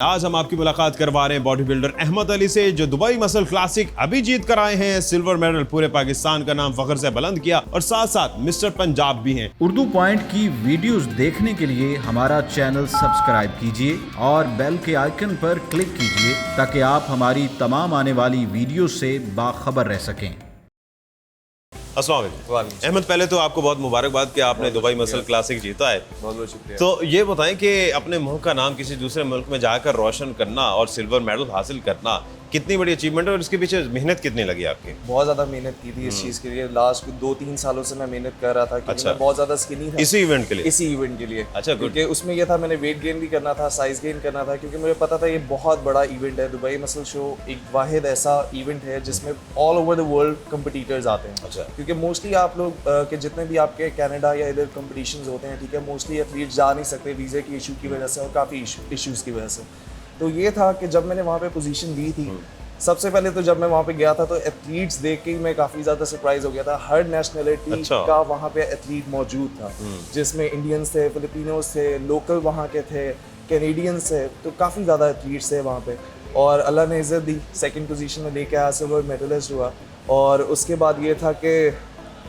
आज हम आपकी मुलाकात करवा रहे हैं बॉडी बिल्डर अहमद अली से, जो दुबई मसल क्लासिक अभी जीत कर आए हैं। सिल्वर मेडल, पूरे पाकिस्तान का नाम फख्र से बुलंद किया और साथ साथ मिस्टर पंजाब भी हैं। उर्दू पॉइंट की वीडियोस देखने के लिए हमारा चैनल सब्सक्राइब कीजिए और बेल के आइकन पर क्लिक कीजिए ताकि आप हमारी तमाम आने वाली वीडियो से बाखबर रह सकें। अस्सलाम वालेकुम अहमद, पहले तो आपको बहुत मुबारकबाद कि आपने दुबई मसल क्लासिक जीता है। बहुत बहुत शुक्रिया। तो ये बताएं कि अपने मुल्क का नाम किसी दूसरे मुल्क में जाकर रोशन करना और सिल्वर मेडल हासिल करना कितनी बड़ी अचीवमेंट है और इसके पीछे मेहनत कितनी लगी आपकी? बहुत ज़्यादा मेहनत की थी इस चीज़ के लिए। लास्ट 2-3 सालों से मैं मेहनत कर रहा था क्योंकि अच्छा। मैं बहुत ज़्यादा स्किनी था इसी इवेंट के लिए? इसी इवेंट के लिए। अच्छा, good। क्योंकि उसमें यह था, मैंने वेट गेन भी करना था, साइज गेन करना था, क्योंकि मुझे पता था ये बहुत बड़ा इवेंट है। दुबई मसल शो एक वाहिद ऐसा इवेंट है जिसमें all over the world competitors आते हैं। अच्छा। क्योंकि मोस्टली आप लोग के जितने भी आपके कनाडा या इधर कंपटीशंस होते हैं, ठीक है, मोस्टली एथलीट जा नहीं सकते वीज़े की इशू की वजह से और काफ़ी इश्यूज़ की वजह से। तो ये था कि जब मैंने वहाँ पे पोजीशन ली थी, सबसे पहले तो जब मैं वहाँ पे गया था तो एथलीट्स देख के मैं काफ़ी ज़्यादा सरप्राइज हो गया था। हर नेशनलिटी अच्छा। का वहाँ पे एथलीट मौजूद था, जिसमें इंडियंस थे, फिलिपिनोस थे, लोकल वहाँ के थे, कैनेडियंस थे, तो काफ़ी ज़्यादा एथलीट्स थे वहाँ पे। और अल्लाह ने इज़्ज़त दी, सेकंड पोजीशन में लेके आया, सिल्वर मेडलिस्ट हुआ। और उसके बाद ये था कि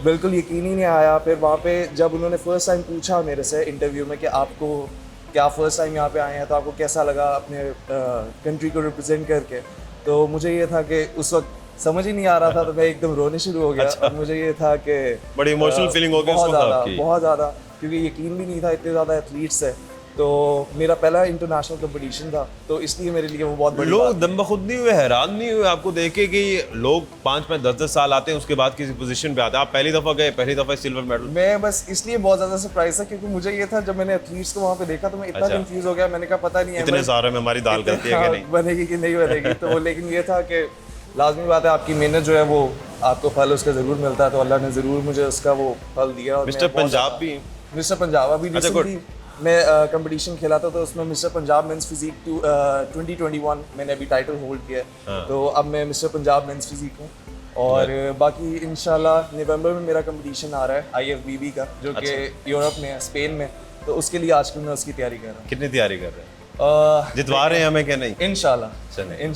बिल्कुल यकीन ही नहीं आया। फिर वहाँ पे जब उन्होंने फर्स्ट टाइम पूछा मेरे से इंटरव्यू में कि आपको क्या फर्स्ट टाइम यहाँ पे आए हैं तो आपको कैसा लगा अपने कंट्री को रिप्रेजेंट करके, तो मुझे ये था कि उस वक्त समझ ही नहीं आ रहा था, तो मैं एकदम रोने शुरू हो गया। अच्छा। और मुझे ये था कि बड़ी इमोशनल फीलिंग हो गई बहुत उस वक्त ज़्यादा, आपकी? बहुत ज़्यादा, क्योंकि यकीन भी नहीं था इतने ज़्यादा एथलीट्स है। तो मेरा पहला इंटरनेशनल कंपटीशन था, तो इसलिए मेरे लिए वो बहुत बड़ी लोग बात थी। दम बखुद नहीं हुए, हैरान नहीं हुए आपको देख के कि लोग 5-5, 10-10 साल आते हैं उसके बाद किसी पोजीशन पे आते हैं? आप पहली दफा गए, पहली दफा सिल्वर मेडल? मैं बस इसलिए बहुत ज़्यादा सरप्राइज था क्योंकि मुझे ये था, जब मैंने एथलीट्स को वहाँ पे देखा तो मैं इतना अच्छा। कंफ्यूज हो गया। मैंने कहा पता नहीं है इतने सारे में हमारी दाल गलती है कि नहीं? बनेगी कि नहीं बनेगी। तो लेकिन ये था कि लाजमी बात है, आपकी मेहनत जो है वो आपको फल उसका ज़रूर मिलता है, तो अल्लाह ने ज़रूर मुझे उसका वो फल दिया। और मिस्टर पंजाब भी? मिस्टर पंजाब अभी अच्छा, good। रिसेंटली मैं कंपटीशन खेला था, तो उसमें मिस्टर पंजाब मेंस फिजिक 2021 मैंने अभी टाइटल होल्ड किया है। हाँ। तो अब मैं मिस्टर पंजाब मेंस फिजिक हूँ। और बाकी इंशाल्लाह नवंबर में मेरा कंपटीशन आ रहा है IFBB का, जो कि यूरोप में है, स्पेन में। तो उसके लिए आजकल मैं उसकी तैयारी कर रहा कितनी तैयारी कर रहे हैं? हूँ जितवा रहे हैं हमें क्या नहीं? इंशाल्लाह।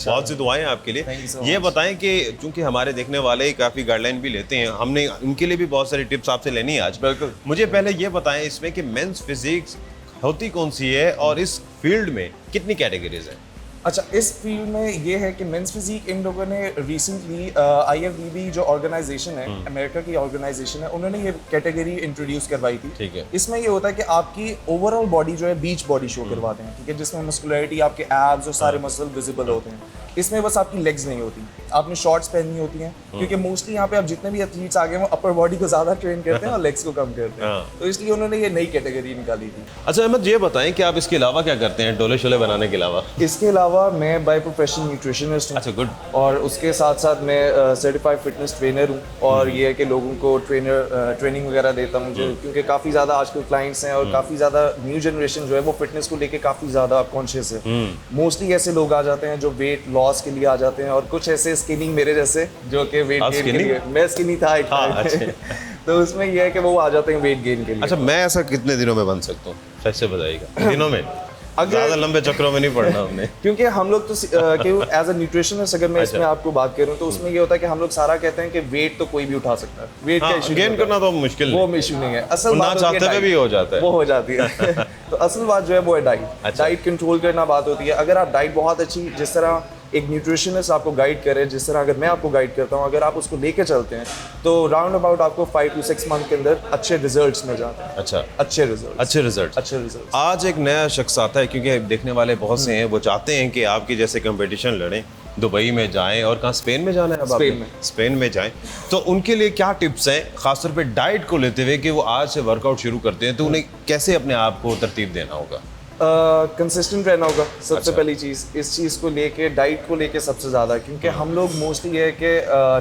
बहुत सी दुआएं आपके लिए। Thank you so ये much। बताएं कि चूंकि हमारे देखने वाले काफ़ी गाइडलाइन भी लेते हैं, हमने उनके लिए भी बहुत सारी टिप्स आपसे लेनी है आज। बिल्कुल। मुझे पहले ये बताएं इसमें कि मेंस फिजिक्स होती कौन सी है और इस फील्ड में कितनी कैटेगरीज हैं? अच्छा, इस फील्ड में ये है कि मेंस फिजिक इन लोगों ने रिसेंटली IFBB जो ऑर्गेनाइजेशन है, अमेरिका की ऑर्गेनाइजेशन है, उन्होंने ये कैटेगरी इंट्रोड्यूस करवाई थी। ठीक है। इसमें ये होता है कि आपकी ओवरऑल बॉडी जो है बीच बॉडी शो करवाते हैं, ठीक है, जिसमें मस्कुलरिटी, आपके एब्स और सारे मसल विजिबल होते हैं। इसमें बस आपकी लेग्स नहीं होती, आपने शॉर्ट्स पहननी होती हैं, क्योंकि मोस्टली यहाँ पे आप जितने भी एथलीट्स आ गए वो अपर बॉडी को ज़्यादा ट्रेन करते हैं और लेग्स को कम करते हैं, तो इसलिए उन्होंने ये नई कैटेगरी निकाली थी। अच्छा अहमद, ये बताएं कि आप इसके अलावा क्या करते हैं, डोले शोले बनाने के अलावा? इसके अलावा मैं बाय प्रोफेशन न्यूट्रिशनिस्ट हूँ। अच्छा, गुड। और उसके साथ साथ मैं सर्टिफाइड फिटनेस ट्रेनर हूँ। और ये है कि लोगों को ट्रेनिंग वगैरह देता हूँ, क्योंकि काफ़ी ज़्यादा आजकल क्लाइंट्स हैं और काफ़ी ज़्यादा न्यू जनरेशन जो है वो फिटनेस को लेके काफ़ी ज़्यादा कॉन्शियस है। मोस्टली ऐसे लोग आ जाते हैं जो वेट लॉस के लिए आ जाते हैं, और कुछ ऐसे स्किनी मेरे जैसे जो कि वेट गेन के लिए। मैं स्किनी था एक हाँ, time अच्छे। तो उसमें ये है कि वो आ जाते हैं वेट गेन के लिए। अच्छा, मैं ऐसा कितने दिनों में बन सकता हूँ, सच से बताइएगा? दिनों में? अगर ज़्यादा लंबे चक्रों में नहीं पड़ना हमने। क्योंकि हम लोग तो एज अ न्यूट्रिशनिस्ट अगर मैं इसमें आपको बात करूं तो उसमें ये होता है कि हम लोग सारा कहते हैं कि वेट तो कोई भी उठा सकता है, वेट का इशू गेन करना तो मुश्किल वो नहीं, इशू नहीं है। असल ना बात होती है चाहते हुए diet। भी हो जाता है। वो हो जाती है तो असल बात जो है वो है डाइट। अच्छा। डाइट कंट्रोल करना बात होती है। अगर आप डाइट बहुत अच्छी, जिस तरह एक न्यूट्रिशनिस्ट आपको गाइड करे, जिस तरह अगर मैं आपको गाइड करता हूँ, अगर आप उसको लेके चलते हैं तो राउंड अबाउट आपको 5 to 6 मंथ के अंदर अच्छे रिजल्ट्स मिल जाते हैं। अच्छा, अच्छे रिजल्ट। अच्छे रिजल्ट। आज एक नया शख्स आता है, क्योंकि देखने वाले बहुत से हैं, वो चाहते हैं कि आपकी जैसे कंपटीशन लड़ें, दुबई में जाएं, और कहाँ, स्पेन में जाना है अब स्पेन आपने? में। स्पेन में जाएं, तो उनके लिए क्या टिप्स हैं, खासतौर पे डाइट को लेते हुए कि वो आज से वर्कआउट शुरू करते हैं तो उन्हें कैसे अपने आप को तरतीब देना होगा? कंसिस्टेंट रहना होगा सबसे अच्छा। पहली चीज़। इस चीज़ को लेके, डाइट को लेके सबसे ज़्यादा, क्योंकि हम लोग मोस्टली है कि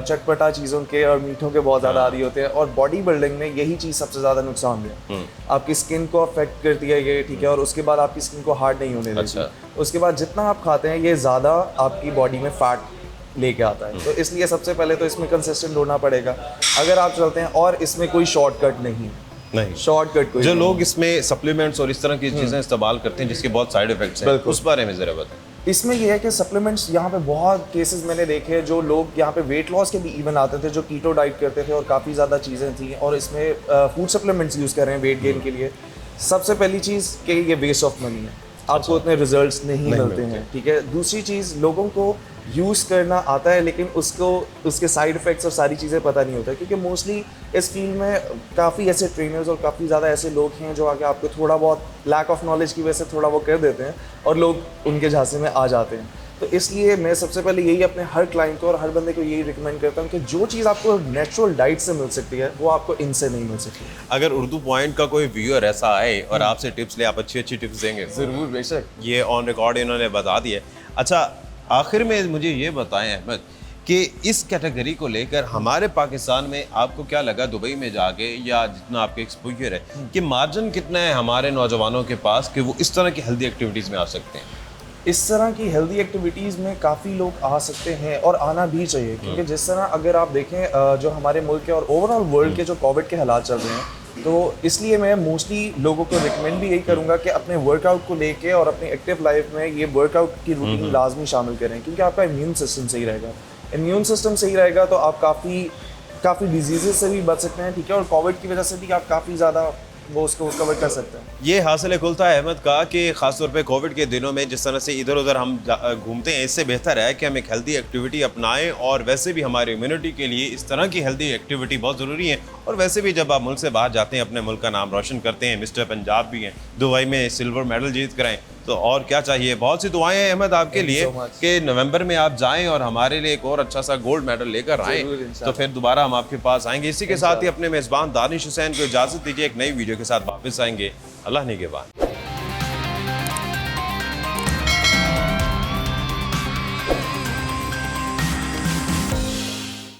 चटपटा चीज़ों के और मीठों के बहुत ज़्यादा आदी होते हैं, और बॉडी बिल्डिंग में यही चीज़ सबसे ज़्यादा नुकसानदेह है। आपकी स्किन को अफेक्ट करती है ये, ठीक है, और उसके बाद आपकी स्किन को हार्ड नहीं होने देती। अच्छा। उसके बाद जितना आप खाते हैं ये ज़्यादा आपकी बॉडी में फैट लेके आता है, तो इसलिए सबसे पहले तो इसमें कंसिस्टेंट होना पड़ेगा अगर आप चलते हैं। और इसमें कोई शॉर्टकट नहीं है, नहीं। शॉर्टकट कोई जो नहीं। लोग इसमें सप्लीमेंट्स और इस तरह की चीजें इस्तेमाल करते हैं जिसके बहुत साइड इफेक्ट्स हैं, बिल्कुल। उस बारे में जरा बताएं। इसमें ये है कि सप्लीमेंट्स यहाँ पे बहुत केसेस मैंने देखे हैं, जो लोग यहाँ पे वेट लॉस के भी इवन आते थे, जो कीटो डाइट करते थे और काफ़ी ज़्यादा चीज़ें थी, और इसमें फूड सप्लीमेंट्स यूज़ कर रहे हैं वेट गेन के लिए। सबसे पहली चीज़ कि ये वेस्ट ऑफ मनी है, आपको उतने रिजल्ट्स नहीं मिलते हैं, ठीक है। दूसरी चीज़, लोगों को यूज़ करना आता है लेकिन उसको उसके साइड इफ़ेक्ट्स और सारी चीज़ें पता नहीं होता, क्योंकि मोस्टली इस फील्ड में काफ़ी ऐसे ट्रेनर्स और काफ़ी ज़्यादा ऐसे लोग हैं जो आके आपको थोड़ा बहुत लैक ऑफ नॉलेज की वजह से थोड़ा वो कर देते हैं और लोग उनके झांसे में आ जाते हैं। तो इसलिए मैं सबसे पहले यही अपने हर क्लाइंट को और हर बंदे को यही रिकमेंड करता हूँ कि जो चीज़ आपको नेचुरल डाइट से मिल सकती है वो आपको इनसे नहीं मिल सकती। अगर उर्दू पॉइंट का कोई व्यूअर ऐसा आए और आपसे टिप्स ले, आप अच्छी अच्छी टिप्स देंगे? ज़रूर, बेशक। ये ऑन रिकॉर्ड इन्होंने बता दिया। अच्छा, आखिर में मुझे ये बताएं अहमद कि इस कैटेगरी को लेकर हमारे पाकिस्तान में आपको क्या लगा दुबई में जाके, या जितना आपके एक्सपोजर है, कि मार्जिन कितना है हमारे नौजवानों के पास कि वो इस तरह की हेल्दी एक्टिविटीज़ में आ सकते हैं? इस तरह की हेल्दी एक्टिविटीज़ में काफ़ी लोग आ सकते हैं और आना भी चाहिए, क्योंकि जिस तरह अगर आप देखें जो हमारे मुल्क के और ओवरऑल वर्ल्ड के जो कोविड के हालात चल रहे हैं, तो इसलिए मैं मोस्टली लोगों को रिकमेंड भी यही करूँगा कि अपने वर्कआउट को लेके और अपनी एक्टिव लाइफ में ये वर्कआउट की रूटीन लाजमी शामिल करें, क्योंकि आपका इम्यून सिस्टम सही रहेगा। इम्यून सिस्टम सही रहेगा तो आप काफ़ी डिजीज़ से भी बच सकते हैं, ठीक है, और कोविड की वजह से भी आप काफ़ी ज़्यादा वो उसको कवर कर सकते हैं। ये हासिल कुल था अहमद का कि ख़ासतौर पे कोविड के दिनों में जिस तरह से इधर उधर हम घूमते हैं, इससे बेहतर है कि हम एक हेल्दी एक्टिविटी अपनाएं, और वैसे भी हमारी इम्यूनिटी के लिए इस तरह की हेल्दी एक्टिविटी बहुत ज़रूरी है। और वैसे भी जब आप मुल्क से बाहर जाते हैं, अपने मुल्क का नाम रोशन करते हैं, मिस्टर पंजाब भी हैं, दुबई में सिल्वर मेडल जीत कर आए, तो और क्या चाहिए। बहुत सी दुआएं हैं अहमद आपके लिए कि नवंबर में आप जाएं और हमारे लिए एक और अच्छा सा गोल्ड मेडल लेकर आएँ, तो फिर दोबारा हम आपके पास आएंगे। इसी के साथ ही अपने मेज़बान दानिश हुसैन को इजाज़त दीजिए, एक नई वीडियो के साथ वापस आएंगे। अल्लाह निगहबान।